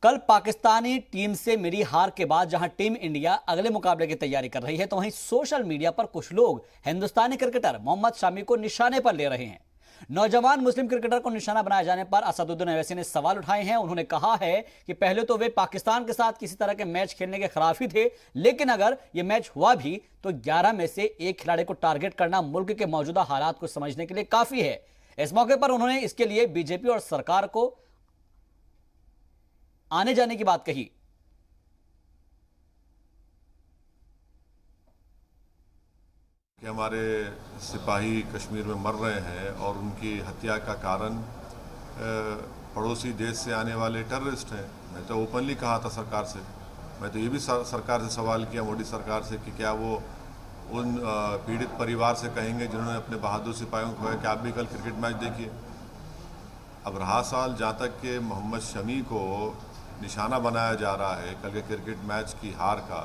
कल पाकिस्तानी टीम से मिली हार के बाद जहां टीम इंडिया अगले मुकाबले की तैयारी कर रही है, तो वहीं सोशल मीडिया पर कुछ लोग हिंदुस्तानी क्रिकेटर मोहम्मद शमी को निशाने पर ले रहे हैं। नौजवान मुस्लिम क्रिकेटर को निशाना बनाए जाने पर असदुद्दीन ओवैसी ने सवाल उठाए हैं। उन्होंने कहा है कि पहले तो वे पाकिस्तान के साथ किसी तरह के मैच खेलने के खिलाफ ही थे, लेकिन अगर यह मैच हुआ भी तो 11 में से एक खिलाड़ी को टारगेट करना मुल्क के मौजूदा हालात को समझने के लिए काफी है। इस मौके पर उन्होंने इसके लिए बीजेपी और सरकार को आने जाने की बात कही। कि हमारे सिपाही कश्मीर में मर रहे हैं और उनकी हत्या का कारण पड़ोसी देश से आने वाले टेररिस्ट हैं। मैं तो ओपनली कहा था सरकार से, मैं तो ये भी सरकार से सवाल किया, मोदी सरकार से, कि क्या वो उन पीड़ित परिवार से कहेंगे जिन्होंने अपने बहादुर सिपाहियों को कहा कि आप भी कल क्रिकेट मैच देखिए। अब रहा सवाल जहाँ तक कि मोहम्मद शमी को निशाना बनाया जा रहा है कल के क्रिकेट मैच की हार का,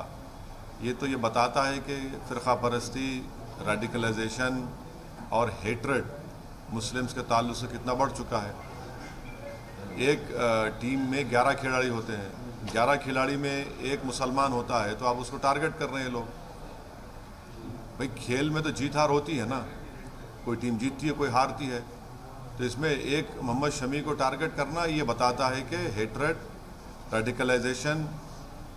ये तो ये बताता है कि फ़िरक़ा परस्ती, रेडिकलाइजेशन और हेट्रेड मुस्लिम्स के ताल्लुक से कितना बढ़ चुका है। एक टीम में 11 खिलाड़ी होते हैं, 11 खिलाड़ी में एक मुसलमान होता है, तो आप उसको टारगेट कर रहे हैं लोग। भाई खेल में तो जीत हार होती है ना, कोई टीम जीतती है कोई हारती है, तो इसमें एक मोहम्मद शमी को टारगेट करना ये बताता है कि हेट्रेड, रेडिकलाइजेशन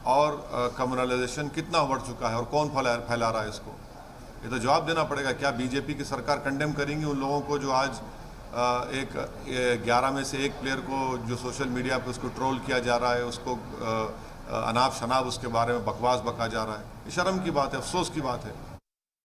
और कम्युनलाइजेशन कितना बढ़ चुका है और कौन फैला रहा है इसको। ये तो जवाब देना पड़ेगा। क्या बीजेपी की सरकार कंडेम करेंगी उन लोगों को जो आज एक 11 में से एक प्लेयर को जो सोशल मीडिया पे उसको ट्रोल किया जा रहा है, उसको अनाप शनाप उसके बारे में बकवास बका जा रहा है। ये शर्म की बात है, अफसोस की बात है।